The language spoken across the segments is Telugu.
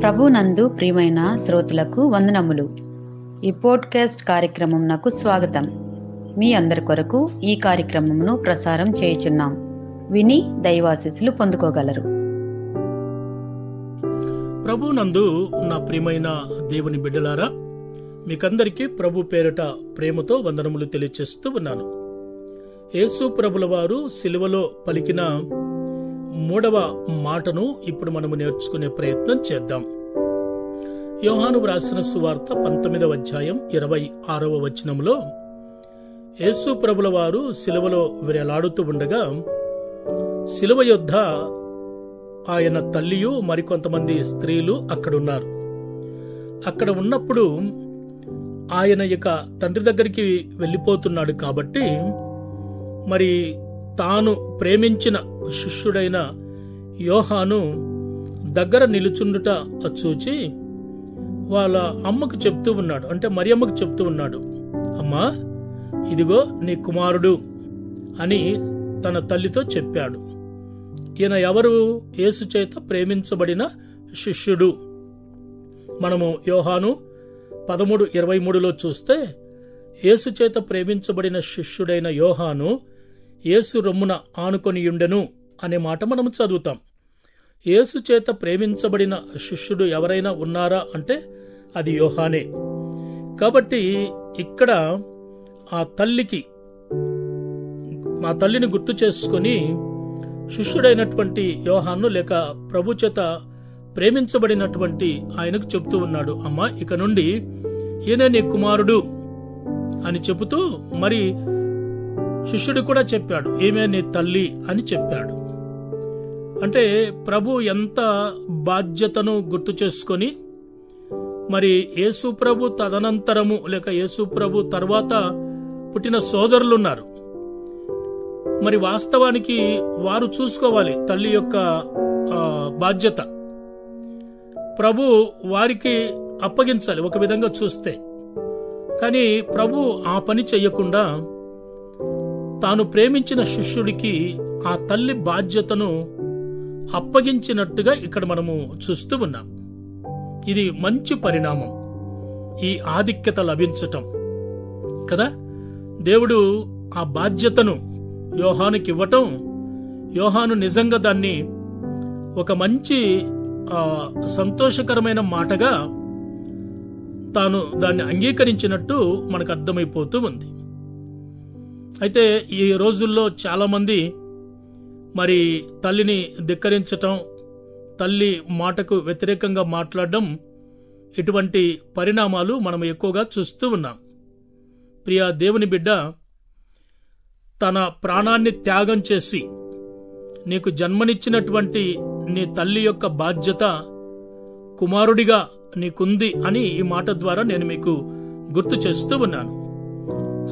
ప్రభునందు ప్రియమైన శ్రోతలకు వందనములు. ఈ పోడ్కాస్ట్ కార్యక్రమంనకు స్వాగతం. మీ అందరి కొరకు ఈ కార్యక్రమమును ప్రసారం చేయుచున్నాం. విని దైవాశీస్సులు పొందుకోగలరు. ప్రభునందు నా ప్రియమైన దేవుని బిడ్డలారా, మీకందరికీ ప్రభు పేరిట ప్రేమతో వందనములు తెలియచేస్తూ ఉన్నాను. యేసు ప్రభుల వారు సిలువలో పలికిన 3వ మాటను ఇప్పుడు మనము నేర్చుకునే ప్రయత్నం చేద్దాం. యోహాను వ్రాసిన సువార్త 19వ అధ్యాయం 26వ వచనంలో యేసు ప్రభుల వారు సిలువలో వేలాడుతూ ఉండగా సిలువ యొద్ద ఆయన తల్లియు మరికొంతమంది స్త్రీలు అక్కడున్నారు. అక్కడ ఉన్నప్పుడు ఆయన ఇక తండ్రి దగ్గరికి వెళ్ళిపోతున్నాడు కాబట్టి మరి తాను ప్రేమించిన శిష్యుడైన యోహాను దగ్గర నిలుచుండుట చూచి వాళ్ళ అమ్మకు చెప్తూ ఉన్నాడు, అంటే మరియమ్మకు చెప్తూ ఉన్నాడు, అమ్మా ఇదిగో నీ కుమారుడు అని తన తల్లితో చెప్పాడు. ఈయన ఎవరు? యేసు చేత ప్రేమించబడిన శిష్యుడు. మనము యోహాను 13:23లో చూస్తే యేసు చేత ప్రేమించబడిన శిష్యుడైన యోహాను యేసు రొమ్మున ఆనుకొనియుండెను అనే మాట మనము చదువుతాం. యేసు చేత ప్రేమించబడిన శిష్యుడు ఎవరైనా ఉన్నారా అంటే అది యోహానే. కాబట్టి ఇక్కడ ఆ తల్లిని గుర్తు చేసుకొని శిష్యుడైనటువంటి యోహాను లేక ప్రభు చేత ప్రేమించబడినటువంటి ఆయనకు చెప్తూ ఉన్నాడు, అమ్మా ఇక నుండి ఈయన నీ కుమారుడు అని చెబుతూ మరి శిష్యుడు కూడా చెప్పాడు, ఈమె నీ తల్లి అని చెప్పాడు. అంటే ప్రభు ఎంత బాధ్యతను గుర్తు చేసుకొని మరి యేసు ప్రభు తదనంతరము లేక యేసు ప్రభు తర్వాత పుట్టిన సోదరులున్నారు. మరి వాస్తవానికి వారు చూసుకోవాలి తల్లి యొక్క బాధ్యత. ప్రభు వారికి అప్పగించాలి ఒక విధంగా చూస్తే. కానీ ప్రభు ఆ పని చెయ్యకుండా తాను ప్రేమించిన శిష్యుడికి ఆ తల్లి బాధ్యతను అప్పగించినట్టుగా ఇక్కడ మనము చూస్తూ ఉన్నాం. ఇది మంచి పరిణామం, ఈ ఆధిక్యత లభించటం కదా. దేవుడు ఆ బాధ్యతను యోహానుకి ఇవ్వటం, యోహాను నిజంగా దాన్ని ఒక మంచి సంతోషకరమైన మాటగా తాను దాన్ని అంగీకరించినట్టు మనకు అర్థమైపోతూ ఉంది. అయితే ఈ రోజుల్లో చాలామంది మరి తల్లిని ధిక్కరించటం, తల్లి మాటకు వ్యతిరేకంగా మాట్లాడడం, ఇటువంటి పరిణామాలు మనం ఎక్కువగా చూస్తూ ఉన్నాం. ప్రియ దేవుని బిడ్డ, తన ప్రాణాన్ని త్యాగం చేసి నీకు జన్మనిచ్చినటువంటి నీ తల్లి యొక్క బాధ్యత కుమారుడిగా నీకుంది అని ఈ మాట ద్వారా నేను మీకు గుర్తు చేస్తూ ఉన్నాను.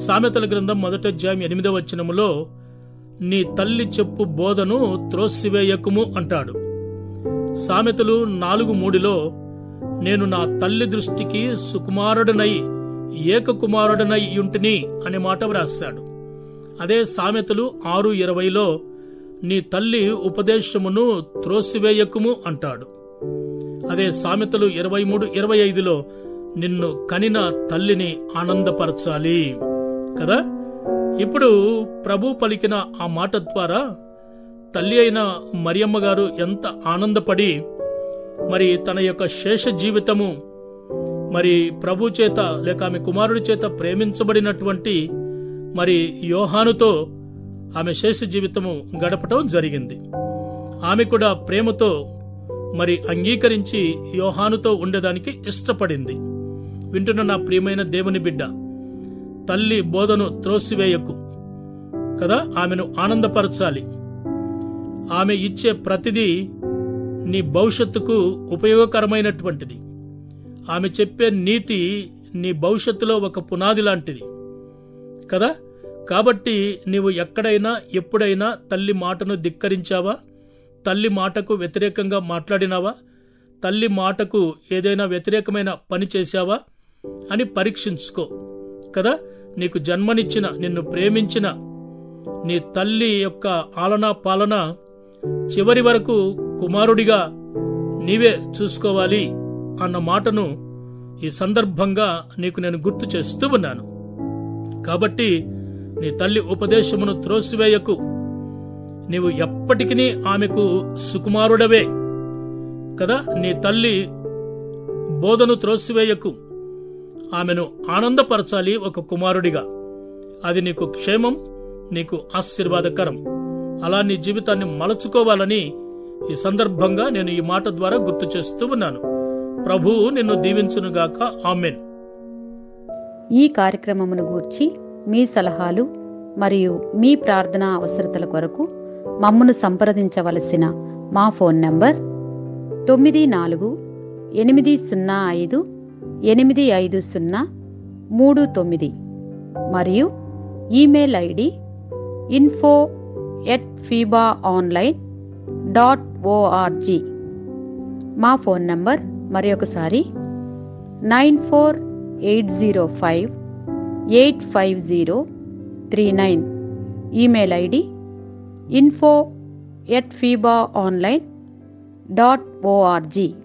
సామెతల గ్రంథం 1వ అధ్యాయం 8వ వచనములో నీ తల్లి చెప్పు బోధను త్రోసివేయకుము అంటాడు. సామెతలు 4:3లో నేను నా తల్లి దృష్టికి సుకుమారుడనై ఏకకుమారుడనై యుంటిని అనే మాట వ్రాశాడు. అదే సామెతలు 6:20లో నీ తల్లి ఉపదేశమును త్రోసివేయకుము అంటాడు. అదే సామెతలు 23:25లో నిన్ను కనిన తల్లిని ఆనందపరచాలి కదా. ఇప్పుడు ప్రభు పలికిన ఆ మాట ద్వారా తల్లి అయిన మరియమ్మ గారు ఎంత ఆనందపడి మరి తన యొక్క శేష జీవితము మరి ప్రభు చేత లేక ఆమె కుమారుడి చేత ప్రేమించబడినటువంటి మరి యోహానుతో ఆమె శేష జీవితము గడపటం జరిగింది. ఆమె కూడా ప్రేమతో మరి అంగీకరించి యోహానుతో ఉండేదానికి ఇష్టపడింది. వింటున్న నా ప్రియమైన దేవుని బిడ్డ, తల్లి బోధను త్రోసివేయకు కదా, ఆమెను ఆనందపరచాలి. ఆమె ఇచ్చే ప్రతిదీ నీ భవిష్యత్తుకు ఉపయోగకరమైనటువంటిది. ఆమె చెప్పే నీతి నీ భవిష్యత్తులో ఒక పునాది లాంటిది కదా. కాబట్టి నీవు ఎక్కడైనా ఎప్పుడైనా తల్లి మాటను ధిక్కరించావా? తల్లి మాటకు వ్యతిరేకంగా మాట్లాడినావా? తల్లి మాటకు ఏదైనా వ్యతిరేకమైన పని చేశావా అని పరీక్షించుకో కదా. నీకు జన్మనిచ్చిన, నిన్ను ప్రేమించిన నీ తల్లి యొక్క ఆలనా పాలన చివరి వరకు కుమారుడిగా నీవే చూసుకోవాలి అన్న మాటను ఈ సందర్భంగా నీకు నేను గుర్తు చేస్తూ ఉన్నాను. కాబట్టి నీ తల్లి ఉపదేశమును త్రోసివేయకు. నీవు ఎప్పటికీ ఆమెకు సుకుమారుడవే కదా. నీ తల్లి బోధను త్రోసివేయకు. ఆమెను ఆనందపరచాలి ఒక కుమారుడిగా. అది నీకు క్షేమం, నీకు ఆశీర్వాదకరం. అలా నీ జీవితాన్ని మలచుకోవాలని ఈ సందర్భంగా నేను ఈ మాట ద్వారా గుర్తు చేస్తూ ఉన్నాను. ప్రభువు నిన్ను దీవించునుగాక. ఆమెన్. ఈ కార్యక్రమమును గూర్చి మీ సలహాలు మరియు మీ ప్రార్థనా అవసరతల కొరకు మమ్మను సంప్రదించవలసిన మా ఫోన్ నంబర్ 9485508539 మరియు ఈమెయిల్ ఐడి info@fibaonline.org. మా ఫోన్ నంబర్ మరొకసారి 9480585039. Email ID info@fibaonline.org.